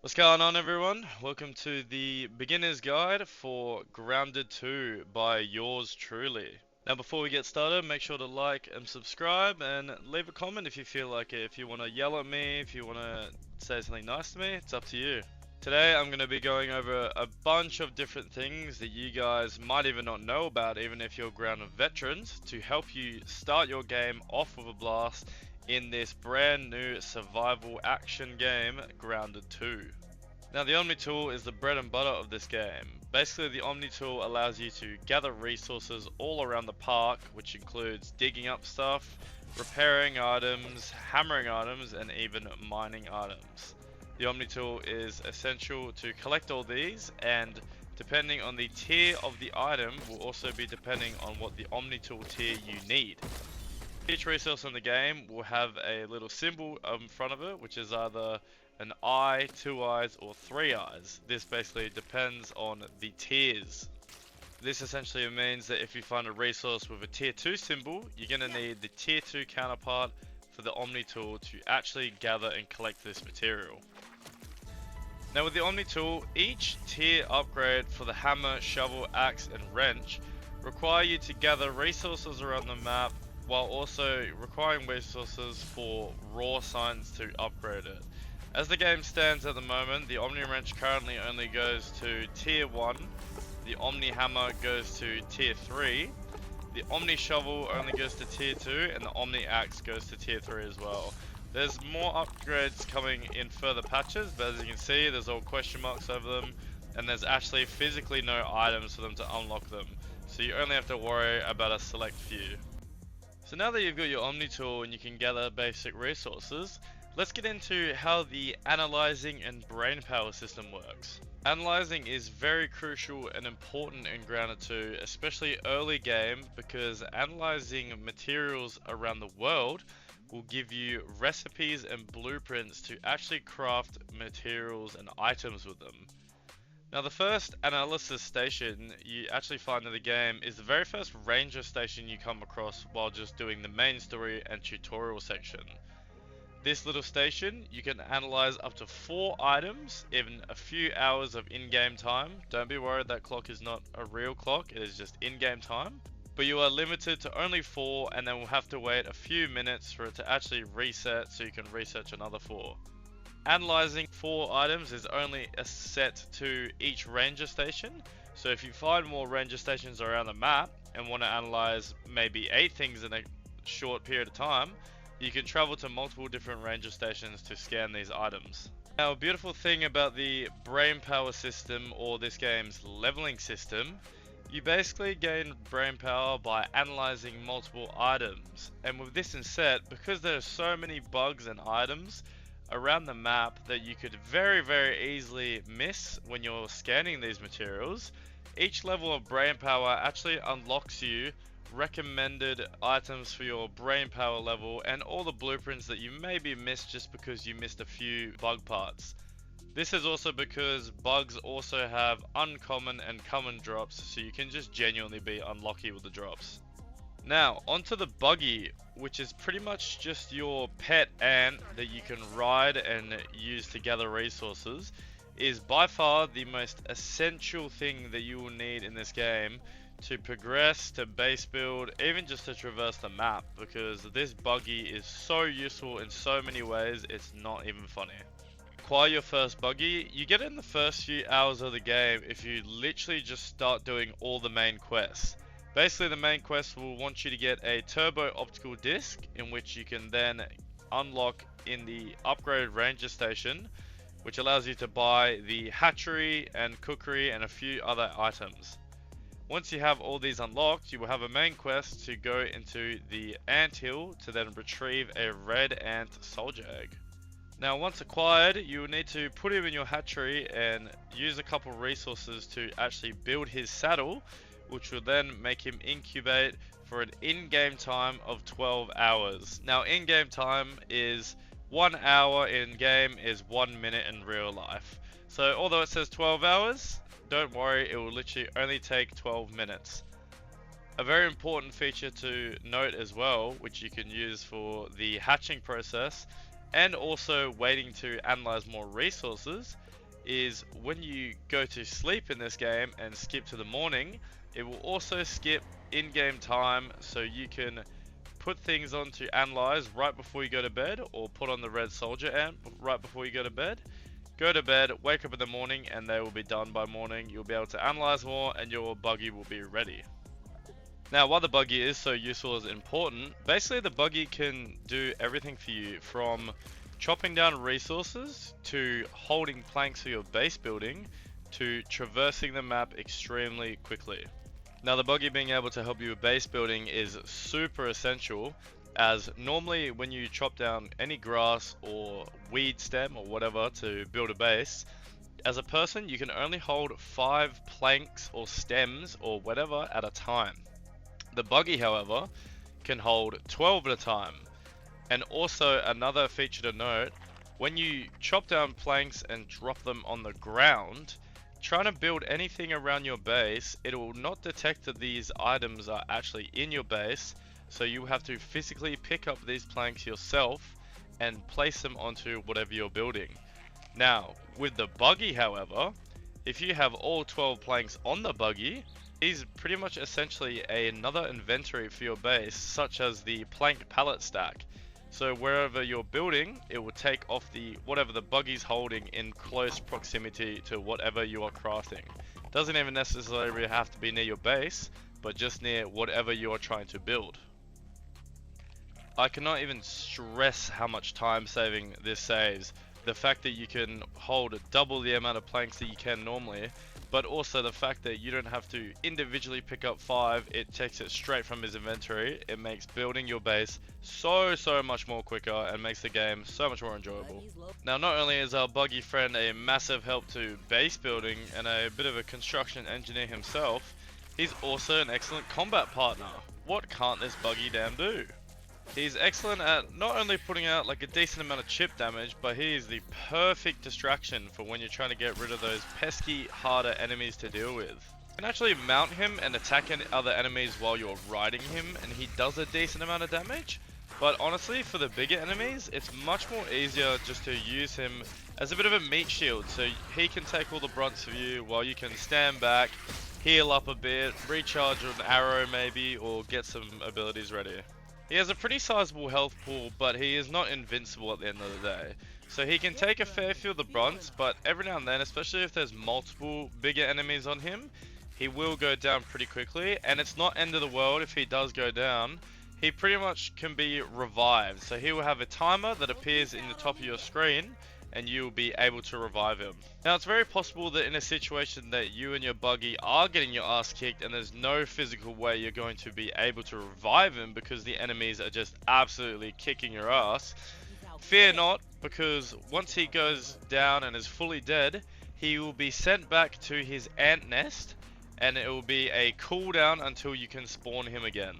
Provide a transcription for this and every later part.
What's going on, everyone? Welcome to the beginner's guide for Grounded 2 by yours truly. Now, before we get started, make sure to like and subscribe and leave a comment if you feel like it. If you want to yell at me, if you want to say something nice to me, it's up to you. Today, I'm going to be going over a bunch of different things that you guys might even not know about, even if you're Grounded veterans, to help you start your game off with a blast in this brand new survival action game, Grounded 2. Now, the Omni tool is the bread and butter of this game. Basically, the Omni tool allows you to gather resources all around the park, which includes digging up stuff, repairing items, hammering items, and even mining items. The Omni tool is essential to collect all these, and depending on the tier of the item will also be depending on what the Omni tool tier you need. Each resource in the game will have a little symbol in front of it, which is either an eye, two eyes, or three eyes. This basically depends on the tiers. This essentially means that if you find a resource with a tier 2 symbol, you're going to need the tier 2 counterpart for the Omni tool to actually gather and collect this material. Now, with the Omni tool, each tier upgrade for the hammer, shovel, axe, and wrench require you to gather resources around the map while also requiring resources for raw signs to upgrade it. As the game stands at the moment, the Omni Wrench currently only goes to tier 1, the Omni Hammer goes to tier 3, the Omni Shovel only goes to tier 2, and the Omni Axe goes to tier 3 as well. There's more upgrades coming in further patches, but as you can see, there's all question marks over them, and there's actually physically no items for them to unlock them, so you only have to worry about a select few. So now that you've got your Omni tool and you can gather basic resources, let's get into how the Analysing and Brainpower system works. Analysing is very crucial and important in Grounded 2, especially early game, because analysing materials around the world will give you recipes and blueprints to actually craft materials and items with them. Now, the first analysis station you actually find in the game is the very first ranger station you come across while just doing the main story and tutorial section. This little station, you can analyze up to 4 items in a few hours of in-game time. Don't be worried, that clock is not a real clock, it is just in-game time. But you are limited to only 4, and then we'll have to wait a few minutes for it to actually reset so you can research another 4. Analyzing 4 items is only set to each ranger station, so if you find more ranger stations around the map and want to analyze maybe 8 things in a short period of time, you can travel to multiple different ranger stations to scan these items. Now, a beautiful thing about the Brainpower system, or this game's leveling system, you basically gain Brainpower by analyzing multiple items, and with this in set, because there are so many bugs and items around the map that you could very easily miss when you're scanning these materials, each level of Brainpower actually unlocks you recommended items for your Brainpower level and all the blueprints that you maybe missed just because you missed a few bug parts. This is also because bugs also have uncommon and common drops, so you can just genuinely be unlucky with the drops. Now, onto the BUGGYY, which is pretty much just your pet ant that you can ride and use to gather resources, is by far the most essential thing that you will need in this game to progress, to base build, even just to traverse the map, because this BUGGYY is so useful in so many ways, it's not even funny. Acquire your first BUGGYY, you get it in the first few hours of the game if you literally just start doing all the main quests. Basically, the main quest will want you to get a turbo optical disc, in which you can then unlock in the upgraded ranger station, which allows you to buy the hatchery and cookery and a few other items. Once you have all these unlocked, you will have a main quest to go into the anthill to then retrieve a red ant soldier egg. Now, once acquired, you will need to put him in your hatchery and use a couple resources to actually build his saddle, which will then make him incubate for an in-game time of 12 hours. Now, in-game time is 1 hour in-game is 1 minute in real life. So, although it says 12 hours, don't worry, it will literally only take 12 minutes. A very important feature to note as well, which you can use for the hatching process and also waiting to analyze more resources, is when you go to sleep in this game and skip to the morning, it will also skip in-game time, so you can put things on to analyze right before you go to bed, or put on the red soldier ant right before you go to bed. Go to bed, wake up in the morning, and they will be done by morning. You'll be able to analyze more and your buggy will be ready. Now, why the buggy is so useful is important. Basically, the buggy can do everything for you, from chopping down resources to holding planks for your base building to traversing the map extremely quickly. Now, the buggy being able to help you with base building is super essential, as normally when you chop down any grass or weed stem or whatever to build a base, as a person you can only hold 5 planks or stems or whatever at a time. The buggy, however, can hold 12 at a time. And also, another feature to note, when you chop down planks and drop them on the ground, trying to build anything around your base, it will not detect that these items are actually in your base, so you have to physically pick up these planks yourself and place them onto whatever you're building. Now, with the buggy, however, if you have all 12 planks on the buggy, is pretty much essentially another inventory for your base, such as the plank pallet stack. So wherever you're building, it will take off whatever the buggy's holding in close proximity to whatever you are crafting. Doesn't even necessarily have to be near your base, but just near whatever you are trying to build. I cannot even stress how much time saving this saves. The fact that you can hold double the amount of planks that you can normally, but also the fact that you don't have to individually pick up 5, it takes it straight from his inventory. It makes building your base so much more quicker and makes the game so much more enjoyable. Now, not only is our buggy friend a massive help to base building and a bit of a construction engineer himself, he's also an excellent combat partner. What can't this buggy damn do? He's excellent at not only putting out like a decent amount of chip damage, but he is the perfect distraction for when you're trying to get rid of those pesky, harder enemies to deal with. You can actually mount him and attack other enemies while you're riding him, and he does a decent amount of damage. But honestly, for the bigger enemies, it's much more easier just to use him as a bit of a meat shield, so he can take all the brunts of you while you can stand back, heal up a bit, recharge an arrow maybe, or get some abilities ready. He has a pretty sizable health pool, but he is not invincible at the end of the day. So he can take a fair few of the brunts, but every now and then, especially if there's multiple bigger enemies on him, he will go down pretty quickly, and it's not end of the world if he does go down. He pretty much can be revived, so he will have a timer that appears in the top of your screen, and you will be able to revive him. Now, it's very possible that in a situation that you and your buggy are getting your ass kicked and there's no physical way you're going to be able to revive him because the enemies are just absolutely kicking your ass. Fear not, because once he goes down and is fully dead, he will be sent back to his ant nest, and it will be a cooldown until you can spawn him again.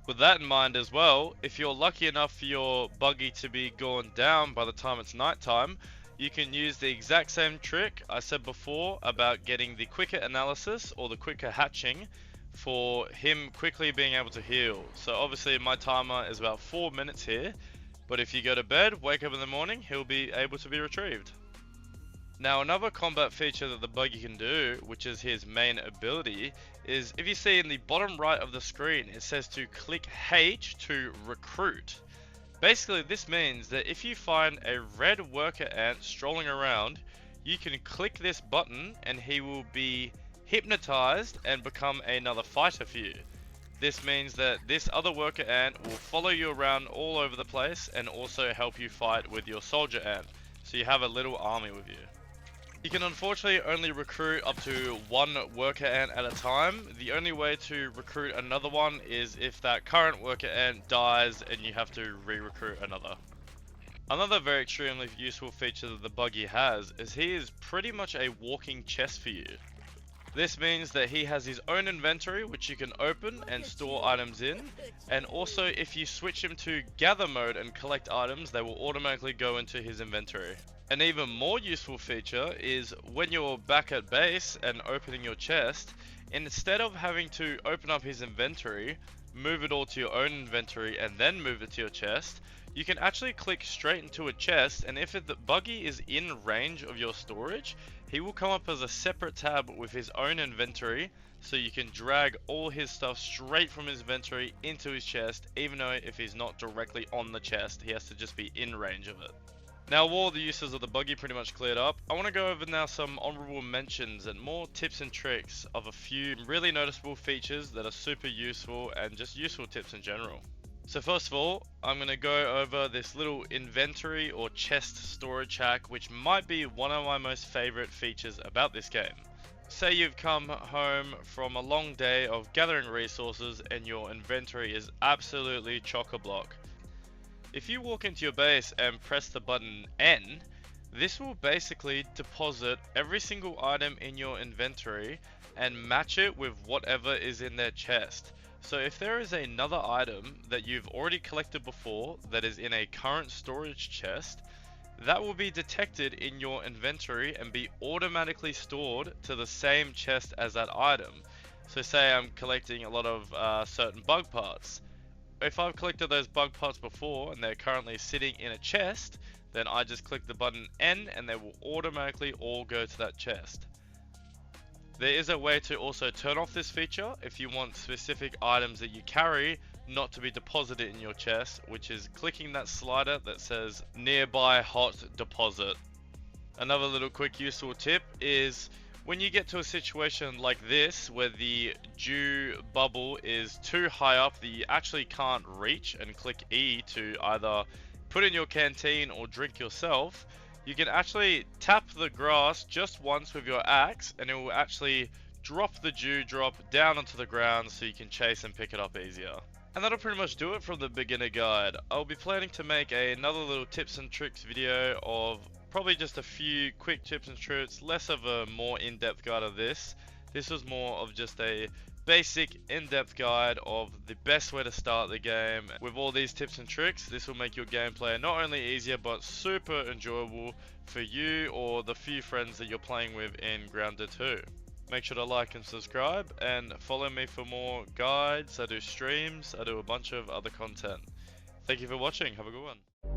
With that in mind as well, if you're lucky enough for your buggy to be gone down by the time it's nighttime, you can use the exact same trick I said before about getting the quicker analysis or the quicker hatching for him quickly being able to heal. So obviously my timer is about 4 minutes here, but if you go to bed, wake up in the morning, he'll be able to be retrieved. Now, another combat feature that the buggy can do, which is his main ability, is if you see in the bottom right of the screen, it says to click H to recruit. Basically, this means that if you find a red worker ant strolling around, you can click this button and he will be hypnotized and become another fighter for you. This means that this other worker ant will follow you around all over the place and also help you fight with your soldier ant. So you have a little army with you. You can unfortunately only recruit up to 1 worker ant at a time. The only way to recruit another one is if that current worker ant dies and you have to re-recruit another. Another very extremely useful feature that the buggy has is he is pretty much a walking chest for you. This means that he has his own inventory which you can open and store items in, and also if you switch him to gather mode and collect items, they will automatically go into his inventory. An even more useful feature is when you're back at base and opening your chest, instead of having to open up his inventory, move it all to your own inventory and then move it to your chest, you can actually click straight into a chest, and if the buggy is in range of your storage, he will come up as a separate tab with his own inventory, so you can drag all his stuff straight from his inventory into his chest, even though if he's not directly on the chest, he has to just be in range of it. Now, all the uses of the buggy pretty much cleared up, I want to go over now some honorable mentions and more tips and tricks of a few really noticeable features that are super useful and just useful tips in general. So first of all, I'm going to go over this little inventory or chest storage hack, which might be one of my most favorite features about this game. Say you've come home from a long day of gathering resources and your inventory is absolutely chock-a-block. If you walk into your base and press the button N, this will basically deposit every single item in your inventory and match it with whatever is in their chest. So if there is another item that you've already collected before that is in a current storage chest, that will be detected in your inventory and be automatically stored to the same chest as that item. So say I'm collecting a lot of certain bug parts. If I've collected those bug parts before and they're currently sitting in a chest, then I just click the button N and they will automatically all go to that chest. There is a way to also turn off this feature if you want specific items that you carry not to be deposited in your chest, which is clicking that slider that says nearby hot deposit. Another little quick useful tip is when you get to a situation like this where the dew bubble is too high up that you actually can't reach and click E to either put in your canteen or drink yourself, you can actually tap the grass just once with your axe and it will actually drop the dew drop down onto the ground so you can chase and pick it up easier. And that'll pretty much do it from the beginner guide. I'll be planning to make another little tips and tricks video of probably just a few quick tips and tricks, less of a more in-depth guide of this. This was more of just a basic in-depth guide of the best way to start the game. With all these tips and tricks, this will make your gameplay not only easier but super enjoyable for you or the few friends that you're playing with in Grounded 2. Make sure to like and subscribe and follow me for more guides. I do streams, I do a bunch of other content. Thank you for watching, have a good one.